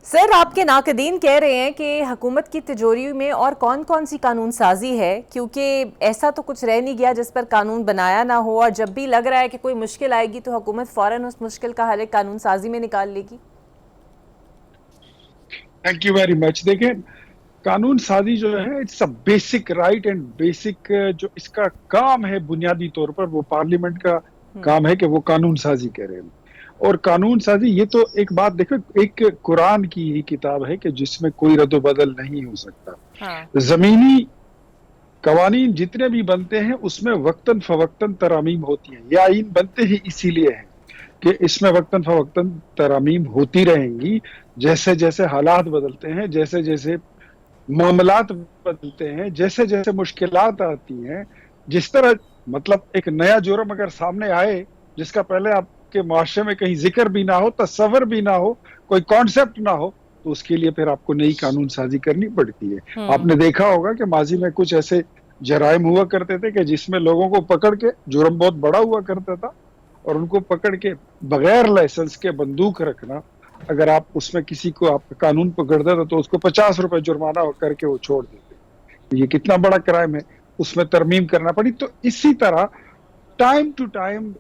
سر، آپ کے ناقدین کہہ رہے ہیں کہ حکومت کی تجوری میں اور کون کون سی قانون سازی ہے، کیونکہ ایسا تو کچھ رہ نہیں گیا جس پر قانون بنایا نہ ہو، اور جب بھی لگ رہا ہے کہ کوئی مشکل آئے گی تو حکومت فوراً اس مشکل کا حل قانون سازی میں نکال لے گی۔ Thank you very much. دیکھیں، قانون سازی جو ہے it's a basic right and basic جو اس کا کام ہے بنیادی طور پر وہ پارلیمنٹ کا کام ہے کہ وہ قانون سازی کرے۔ اور قانون سازی یہ تو ایک بات دیکھو، ایک قرآن کی ہی کتاب ہے کہ جس میں کوئی رد و بدل نہیں ہو سکتا۔ ہاں، زمینی قوانین جتنے بھی بنتے ہیں اس میں وقتاً فوقتاً ترامیم ہوتی ہیں، یہ آئین بنتے ہی اسی لیے ہیں کہ اس میں وقتاً فوقتاً ترامیم ہوتی رہیں گی، جیسے جیسے حالات بدلتے ہیں، جیسے جیسے معاملات بدلتے ہیں، جیسے جیسے مشکلات آتی ہیں، جس طرح مطلب ایک نیا جرم اگر سامنے آئے جس کا پہلے آپ کے معاشرے میں کہیں ذکر بھی نہ ہو، تصور بھی نہ ہو، کوئی کانسیپٹ نہ ہو، تو اس کے لیے پھر آپ کو نئی قانون سازی کرنی پڑتی ہے۔ آپ نے دیکھا ہوگا کہ ماضی میں کچھ ایسے جرائم ہوا کرتے تھے کہ جس میں لوگوں کو پکڑ کے، جرم بہت بڑا ہوا کرتا تھا، اور ان کو پکڑ کے بغیر لائسنس کے بندوق رکھنا، اگر آپ اس میں کسی کو آپ کا قانون پکڑتا تھا تو اس کو 50 روپے جرمانہ کر کے وہ چھوڑ دیتے۔ یہ کتنا بڑا کرائم ہے، اس میں ترمیم کرنا پڑی۔ تو اسی طرح ٹائم ٹو ٹائم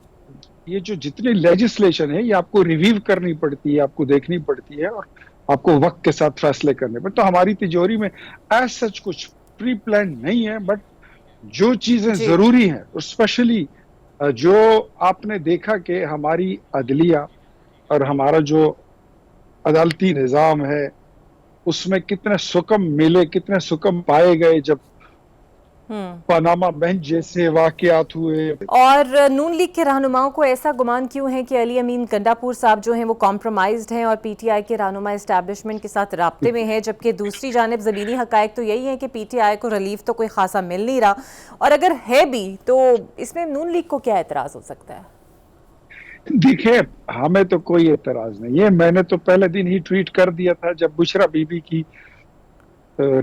یہ جو جتنی لیجسلیشن ہے یہ آپ کو ریویو کرنی پڑتی ہے، آپ کو دیکھنی پڑتی ہے، اور آپ کو وقت کے ساتھ فیصلے کرنے پڑتے۔ تو ہماری تجوری میں ایز سچ کچھ پری پلان نہیں ہے، بٹ جو چیزیں جی، ضروری ہیں، اسپیشلی جو آپ نے دیکھا کہ ہماری عدلیہ اور ہمارا جو عدالتی نظام ہے اس میں کتنے سکم ملے، کتنے سکم پائے گئے جب پاناما بینچ جیسے واقعات ہوئے۔ اور نون لیگ کے رہنماؤں کو ایسا گمان کیوں ہے کہ علی امین گنڈا پور صاحب جو ہیں وہ کمپرومائزڈ ہیں اور پی ٹی آئی کے رہنما اسٹیبلشمنٹ کے ساتھ رابطے میں ہیں، جبکہ دوسری جانب زمینی حقائق تو یہی ہیں کہ پی ٹی آئی کو ریلیف تو کوئی خاصا مل نہیں رہا، اور اگر ہے بھی تو اس میں نون لیگ کو کیا اعتراض ہو سکتا ہے؟ دیکھیں، ہمیں تو کوئی اعتراض نہیں ہے۔ میں نے تو پہلے دن ہی ٹویٹ کر دیا تھا جب بشرا بی بی کی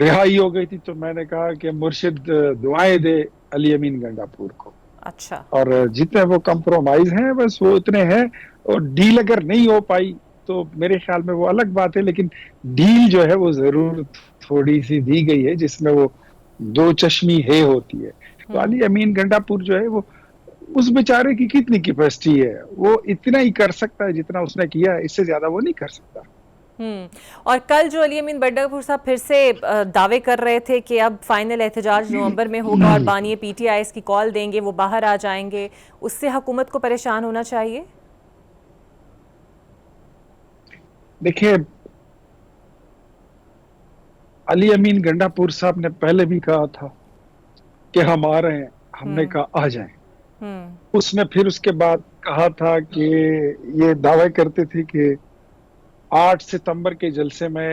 رہائی ہو گئی تھی، تو میں نے کہا کہ مرشد دعائیں دے علی امین گنڈا پور کو، اچھا۔ اور جتنے وہ کمپرومائز ہیں بس وہ اتنے ہیں، اور ڈیل اگر نہیں ہو پائی تو میرے خیال میں وہ الگ بات ہے، لیکن ڈیل جو ہے وہ ضرور تھوڑی سی دی گئی ہے جس میں وہ دو چشمی ہے ہوتی ہے۔ تو علی امین گنڈا پور جو ہے وہ اس بیچارے کی کتنی کیپیسٹی ہے، وہ اتنا ہی کر سکتا ہے جتنا اس نے کیا ہے، اس سے زیادہ وہ نہیں کر سکتا۔ اور کل جو علی امین گنڈا پور صاحب پھر سے دعوے کر رہے تھے کہ اب فائنل احتجاج نومبر میں ہوگا اور بانی پی ٹی آئی اس کی کال دیں گے، وہ باہر آ جائیں گے، اس سے حکومت کو پریشان ہونا چاہیے؟ دیکھیے، علی امین گنڈا پور صاحب نے پہلے بھی کہا تھا کہ ہم آ رہے ہیں، ہم نے کہا آ جائیں۔ اس نے پھر اس کے بعد کہا تھا کہ یہ دعوے کرتے تھے کہ 8 ستمبر کے جلسے میں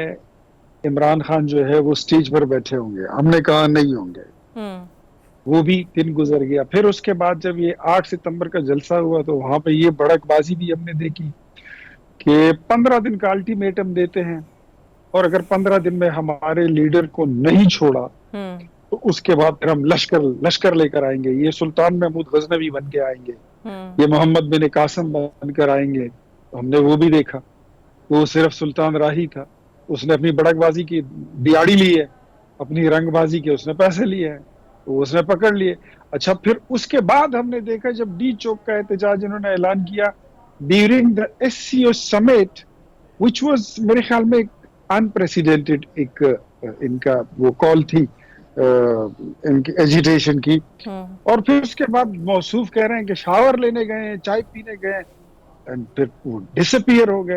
عمران خان جو ہے وہ سٹیج پر بیٹھے ہوں گے، ہم نے کہا نہیں ہوں گے۔ وہ بھی دن گزر گیا۔ پھر اس کے بعد جب یہ 8 ستمبر کا جلسہ ہوا تو وہاں پہ یہ بڑک بازی بھی ہم نے دیکھی کہ 15 دن کا الٹیمیٹم دیتے ہیں، اور اگر 15 دن میں ہمارے لیڈر کو نہیں چھوڑا تو اس کے بعد پھر ہم لشکر لے کر آئیں گے، یہ سلطان محمود غزنوی بن کے آئیں گے، یہ محمد بن قاسم بن کر آئیں گے۔ ہم نے وہ بھی دیکھا، وہ صرف سلطان راہی تھا، اس نے اپنی بڑک بازی کی دیاڑی لی ہے، اپنی رنگ بازی کے اس نے پیسے لیے ہیں، تو اس نے پکڑ لیے۔ اچھا، پھر اس کے بعد ہم نے دیکھا جب ڈی چوک کا احتجاج انہوں نے اعلان کیا during the S C O summit, which was میرے خیال میں انپریسیڈنٹڈ، ایک ان کا وہ کال تھی ان کی ایجیٹیشن کی، اور پھر اس کے بعد موصوف کہہ رہے ہیں کہ شاور لینے گئے ہیں، چائے پینے گئے ہیں، پھر وہ ڈس اپیئر ہو گئے۔